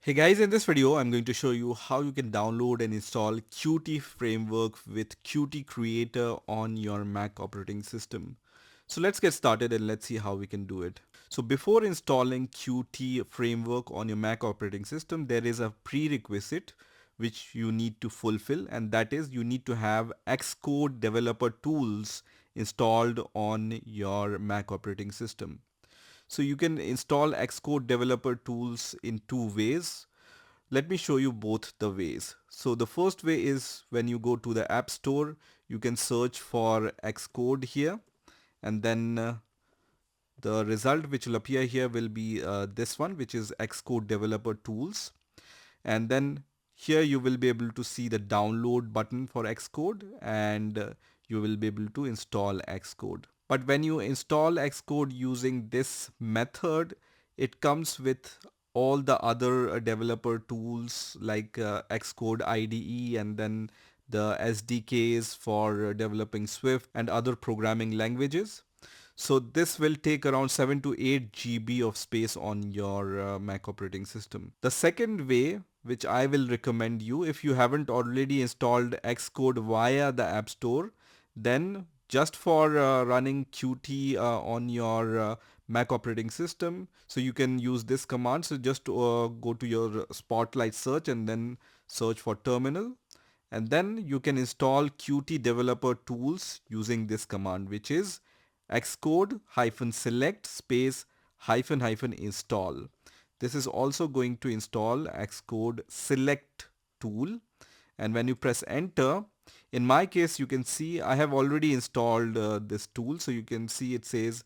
Hey guys, in this video I'm going to show you how you can download and install Qt framework with Qt Creator on your Mac operating system. So let's get started and let's see how we can do it. So before installing Qt framework on your Mac operating system, there is a prerequisite which you need to fulfill, and that is you need to have Xcode developer tools installed on your Mac operating system. So you can install Xcode developer tools in two ways. Let me show you both the ways. So the first way is when you go to the App Store, you can search for Xcode here, and then the result which will appear here will be this one, which is Xcode developer tools. And then here you will be able to see the download button for Xcode, and you will be able to install Xcode. But when you install Xcode using this method, it comes with all the other developer tools like Xcode IDE, and then the SDKs for developing Swift and other programming languages. So this will take around 7 to 8 GB of space on your Mac operating system. The second way, which I will recommend you, if you haven't already installed Xcode via the App Store, then just for running Qt on your Mac operating system, so you can use this command. So just go to your Spotlight search and then search for terminal, and then you can install Qt developer tools using this command, which is xcode -select space hyphen hyphen install. This is also going to install Xcode select tool, and when you press enter, in my case you can see I have already installed this tool. So you can see it says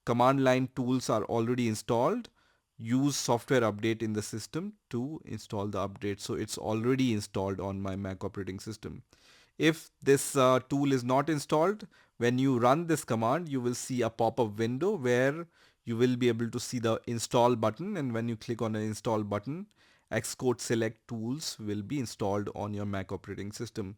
command line tools are already installed. Use software update in the system to install the update. So it's already installed on my Mac operating system. If this tool is not installed, when you run this command, you will see a pop-up window where you will be able to see the install button, and when you click on the install button, Xcode select tools will be installed on your Mac operating system.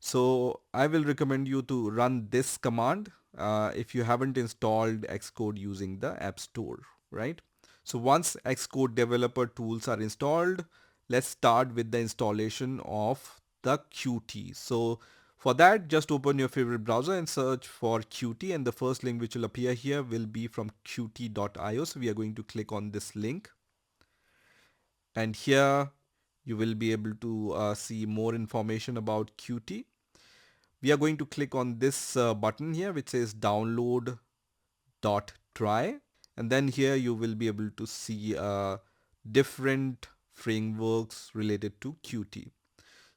So I will recommend you to run this command if you haven't installed Xcode using the App Store, right? So once Xcode developer tools are installed, let's start with the installation of the Qt. So for that, just open your favorite browser and search for Qt, and the first link which will appear here will be from qt.io. So we are going to click on this link, and here you will be able to see more information about Qt. We are going to click on this button here which says download.try, and then here you will be able to see different frameworks related to Qt.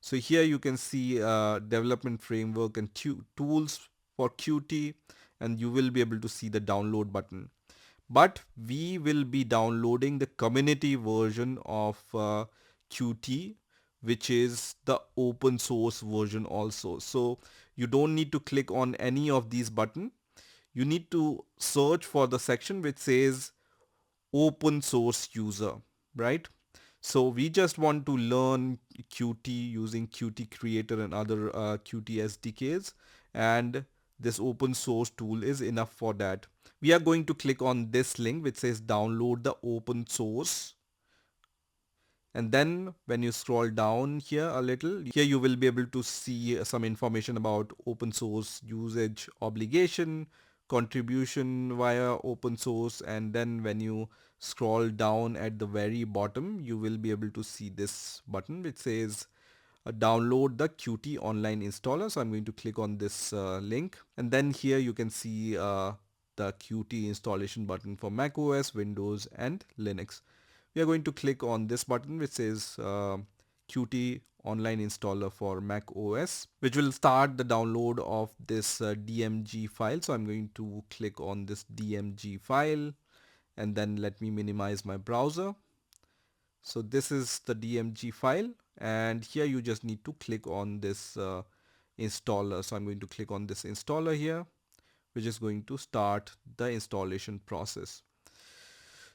So here you can see development framework and tools for Qt, and you will be able to see the download button. But we will be downloading the community version of Qt, which is the open source version also. So you don't need to click on any of these buttons. You need to search for the section which says open source user, right? So we just want to learn Qt using Qt Creator and other Qt SDKs, and this open source tool is enough for that. We are going to click on this link which says download the open source, and then when you scroll down here a little, here you will be able to see some information about open source usage obligation, contribution via open source, and then when you scroll down at the very bottom, you will be able to see this button which says download the Qt online installer. So I'm going to click on this link, and then here you can see the Qt installation button for macOS, Windows and Linux. We are going to click on this button which says Qt online installer for Mac OS, which will start the download of this DMG file. So I'm going to click on this DMG file, and then let me minimize my browser. So this is the DMG file, and here you just need to click on this installer. So I'm going to click on this installer here, which is going to start the installation process.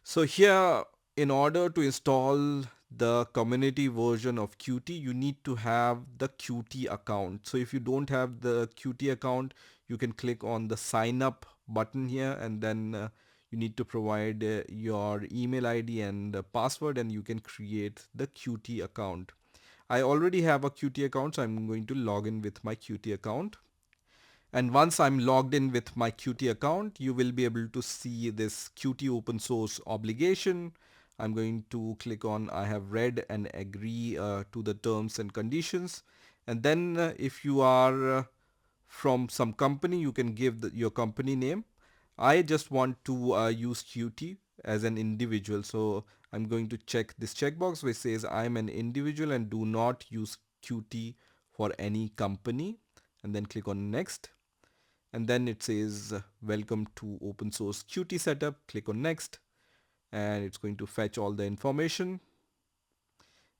So here, in order to install the community version of Qt, you need to have the Qt account. So if you don't have the Qt account, you can click on the sign up button here, and then You need to provide your email ID and password, and you can create the Qt account. I already have a Qt account, so I'm going to log in with my Qt account. And once I'm logged in with my Qt account, you will be able to see this Qt open source obligation. I'm going to click on I have read and agree to the terms and conditions. And then if you are from some company, you can give your company name. I just want to use Qt as an individual. So I'm going to check this checkbox which says I'm an individual and do not use Qt for any company, and then click on next. And then it says welcome to open source Qt setup. Click on next, and it's going to fetch all the information.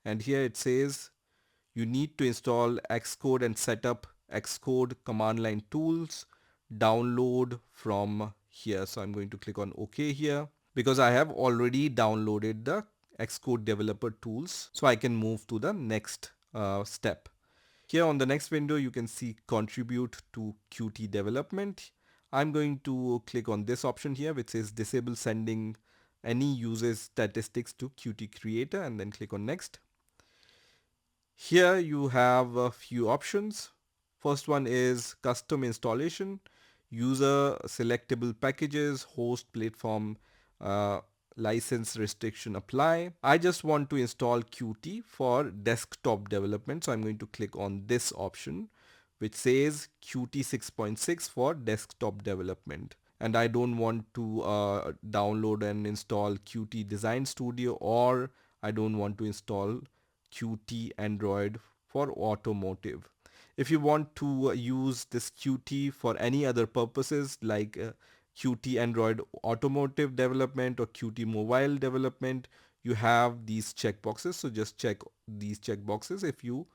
And here it says you need to install Xcode and set up Xcode command line tools, download from here. So I'm going to click on OK here because I have already downloaded the Xcode developer tools, so I can move to the next step. Here on the next window, you can see contribute to Qt development. I'm going to click on this option here which says disable sending any uses statistics to Qt creator, and then click on next. Here you have a few options. First one is custom installation, user selectable packages, host platform, uh, license restriction apply. I just want to install Qt for desktop development, so I'm going to click on this option which says Qt 6.6 for desktop development. And I don't want to download and install Qt Design Studio, or I don't want to install Qt Android for automotive. If you want to use this Qt for any other purposes like Qt Android automotive development or Qt mobile development, you have these checkboxes. So just check these checkboxes if you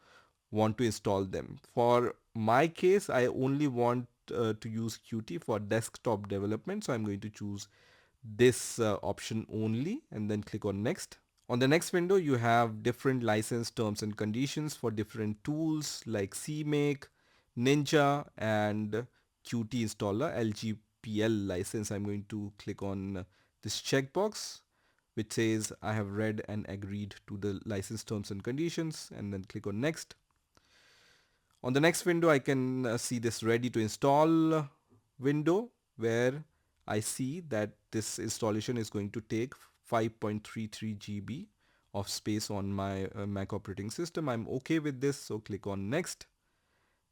want to install them. For my case, I only want to use Qt for desktop development. So I'm going to choose this option only and then click on next. On the next window, you have different license terms and conditions for different tools like CMake, Ninja, and Qt installer LGPL license. I'm going to click on this checkbox which says I have read and agreed to the license terms and conditions, and then click on next. On the next window, I can see this ready to install window where I see that this installation is going to take 5.33 GB of space on my Mac operating system. I'm okay with this, so click on next,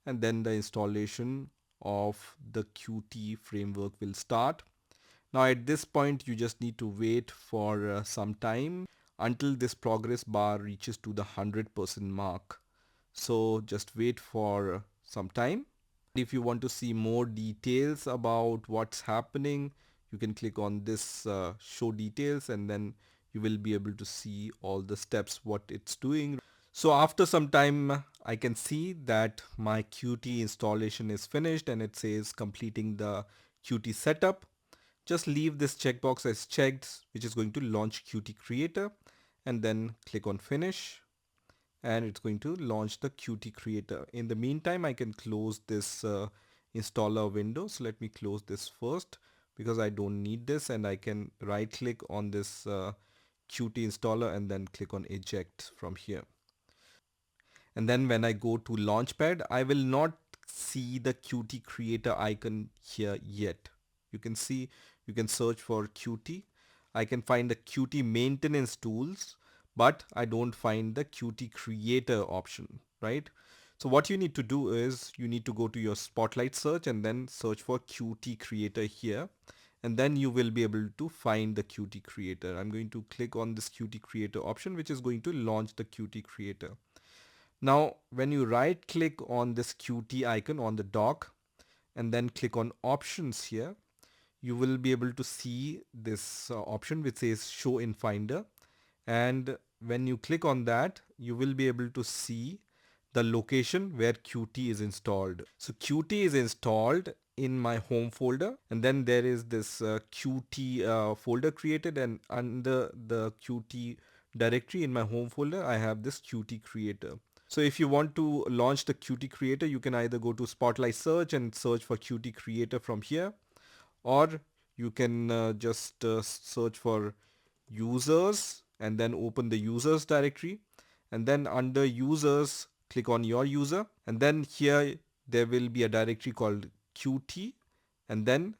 and then the installation of the Qt framework will start. Now at this point, you just need to wait for some time until this progress bar reaches to the 100% mark. So just wait for some time. If you want to see more details about what's happening, you can click on this show details, and then you will be able to see all the steps what it's doing. So after some time, I can see that my Qt installation is finished and it says completing the Qt setup. Just leave this checkbox as checked, which is going to launch Qt Creator, and then click on finish, and it's going to launch the Qt Creator. In the meantime, I can close this installer window. So let me close this first because I don't need this, and I can right click on this Qt installer and then click on eject from here. And then when I go to Launchpad, I will not see the Qt Creator icon here yet. You can see, you can search for Qt. I can find the Qt maintenance tools, but I don't find the Qt Creator option, right? So what you need to do is you need to go to your Spotlight search and then search for Qt Creator here. And then you will be able to find the Qt Creator. I'm going to click on this Qt Creator option, which is going to launch the Qt Creator. Now, when you right click on this Qt icon on the dock and then click on options here, you will be able to see this option which says show in Finder. And when you click on that, you will be able to see the location where Qt is installed. So Qt is installed in my home folder, and then there is this Qt folder created, and under the Qt directory in my home folder, I have this Qt creator. So if you want to launch the Qt Creator, you can either go to Spotlight Search and search for Qt Creator from here, or you can just search for users and then open the users directory, and then under users click on your user, and then here there will be a directory called Qt, and then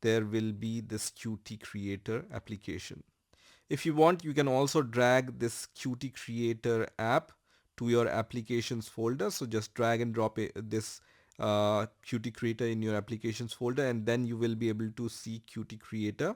there will be this Qt creator application. If you want, you can also drag this Qt creator app to your applications folder. So just drag and drop this Qt creator in your applications folder, and then you will be able to see Qt creator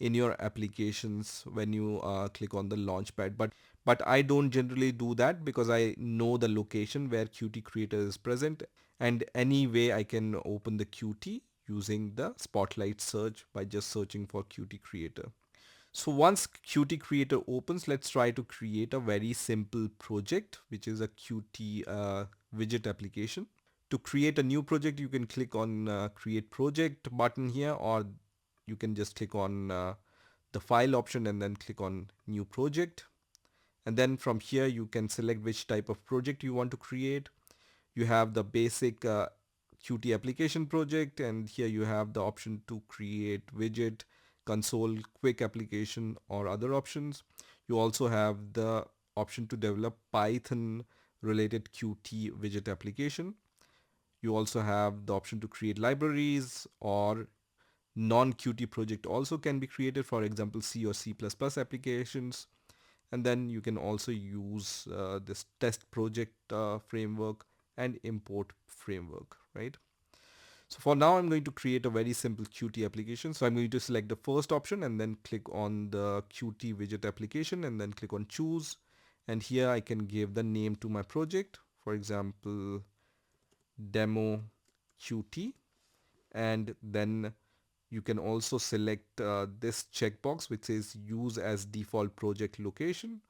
in your applications when you click on the launchpad. But I don't generally do that because I know the location where Qt creator is present, and anyway I can open the Qt using the spotlight search by just searching for Qt creator. So once Qt Creator opens, let's try to create a very simple project, which is a Qt widget application. To create a new project, you can click on Create Project button here, or you can just click on the File option and then click on New Project. And then from here, you can select which type of project you want to create. You have the basic Qt application project, and here you have the option to create widget, console, quick application, or other options. You also have the option to develop Python related Qt widget application. You also have the option to create libraries, or non-Qt project also can be created, for example C or C++ applications. And then you can also use this test project framework and import framework, right? So for now, I'm going to create a very simple Qt application. So I'm going to select the first option and then click on the Qt widget application and then click on choose. And here I can give the name to my project, for example demo Qt. And then you can also select this checkbox which says use as default project location.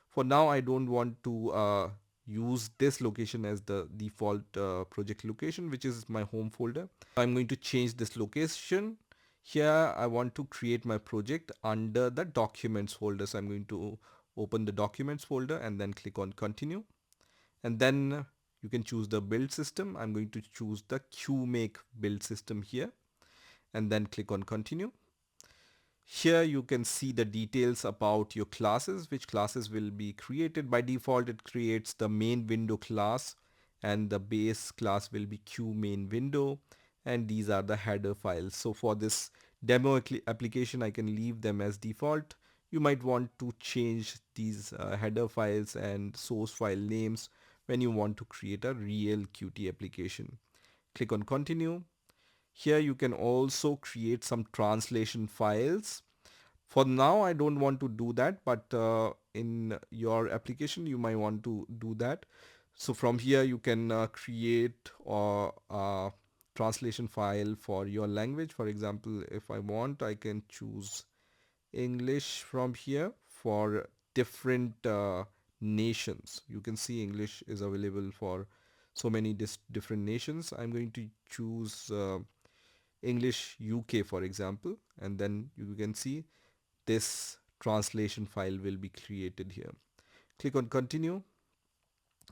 For now, I don't want to use this location as the default project location, which is my home folder. I'm going to change this location. Here I want to create my project under the documents folder. So I'm going to open the documents folder and then click on continue. And then you can choose the build system. I'm going to choose the QMake build system here and then click on continue. Here you can see the details about your classes, which classes will be created. By default, it creates the main window class, and the base class will be Q main window, and these are the header files. So for this demo application, I can leave them as default. You might want to change these header files and source file names when you want to create a real Qt application. Click on continue. Here you can also create some translation files. For now, I don't want to do that, but in your application, you might want to do that. So from here, you can create a translation file for your language. For example, if I want, I can choose English from here for different nations. You can see English is available for so many different nations. I'm going to choose English UK, for example, and then you can see this translation file will be created here. Click on continue.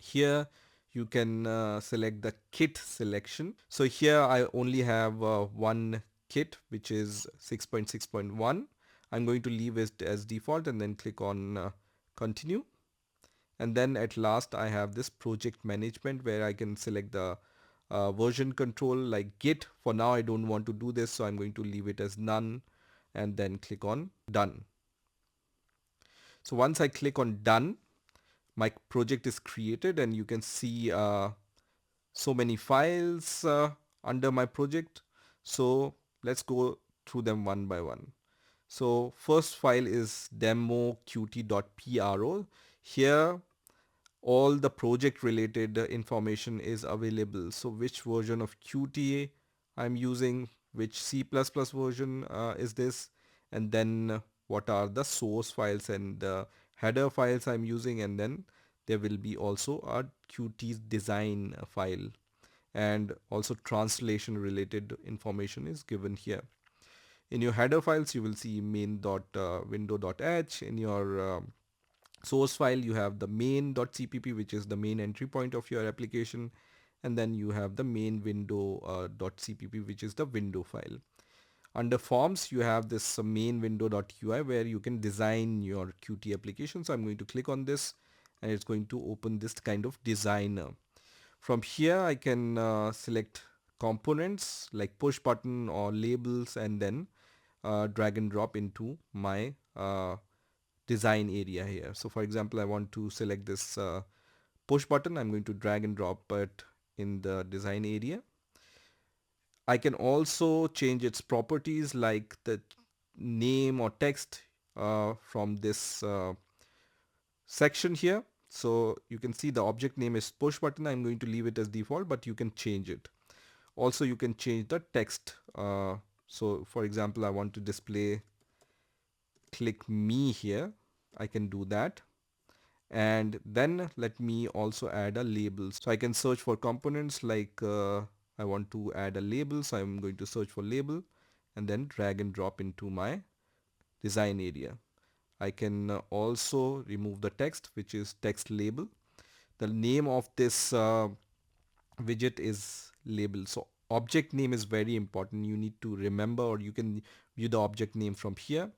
Here you can select the kit selection. So here I only have one kit, which is 6.6.1. I'm going to leave it as default and then click on continue. And then at last I have this project management where I can select the version control like Git. For now I don't want to do this, so I'm going to leave it as none and then click on done. So once I click on done, my project is created and you can see so many files under my project. So let's go through them one by one. So first file is demo qt.pro. Here all the project related information is available. So which version of Qt I'm using, which C++ version is this, and then what are the source files and header files I'm using, and then there will be also a Qt design file, and also translation related information is given here. In your header files, you will see main.window.h. In your source file, you have the main.cpp, which is the main entry point of your application, and then you have the main window.cpp, which is the window file. Under forms, you have this main window.ui where you can design your Qt application. So I'm going to click on this and it's going to open this kind of designer. From here, I can select components like push button or labels and then drag and drop into my design area here. So for example, I want to select this push button. I'm going to drag and drop it in the design area. I can also change its properties like the name or text from this section here. So you can see the object name is push button. I'm going to leave it as default, but you can change it. Also, you can change the text. So for example, I want to display click me here. I can do that. And then let me also add a label. So I can search for components like I want to add a label. So I'm going to search for label and then drag and drop into my design area. I can also remove the text, which is text label. The name of this widget is label. So object name is very important. You need to remember, or you can view the object name from here.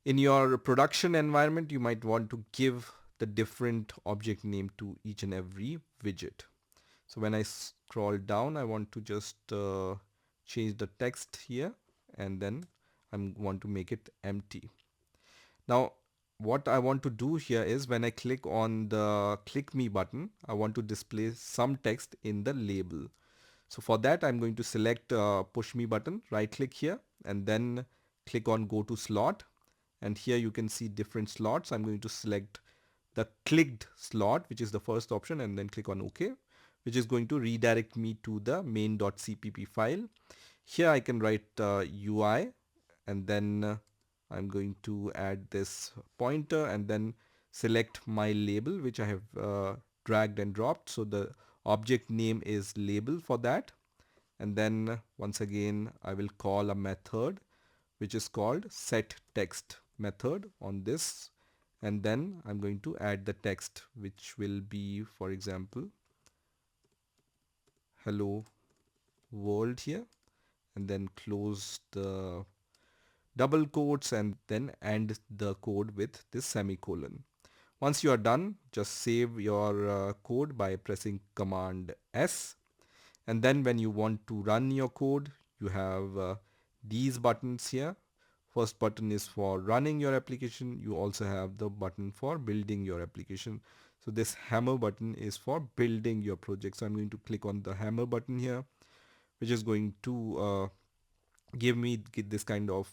In your production environment, you might want to give the different object name to each and every widget. So when I scroll down, I want to just change the text here and then I want to make it empty. Now, what I want to do here is when I click on the click me button, I want to display some text in the label. So for that, I'm going to select push me button, right click here and then click on go to slot. And here you can see different slots. I'm going to select the clicked slot, which is the first option, and then click on OK, which is going to redirect me to the main.cpp file. Here I can write UI and then I'm going to add this pointer and then select my label, which I have dragged and dropped. So the object name is label for that. And then once again, I will call a method which is called set text method on this. And then I'm going to add the text, which will be, for example, hello world here, and then close the double quotes and then end the code with this semicolon. Once you are done, just save your code by pressing Command S. And then when you want to run your code, you have these buttons here. First button is for running your application. You also have the button for building your application. So this hammer button is for building your project. So I'm going to click on the hammer button here, which is going to give me this kind of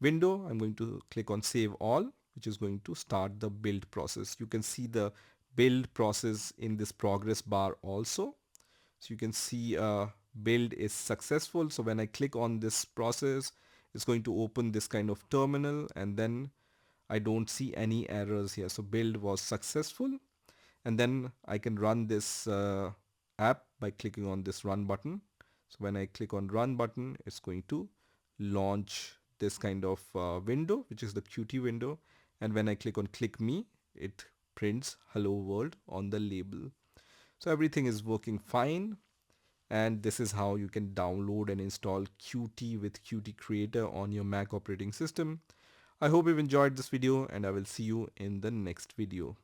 window. I'm going to click on save all, which is going to start the build process. You can see the build process in this progress bar also. So you can see build is successful. So when I click on this process, it's going to open this kind of terminal and then I don't see any errors here. So build was successful. And then I can run this app by clicking on this run button. So when I click on run button, it's going to launch this kind of window, which is the Qt window. And when I click on click me, it prints hello world on the label. So everything is working fine. And this is how you can download and install Qt with Qt Creator on your Mac operating system. I hope you've enjoyed this video and I will see you in the next video.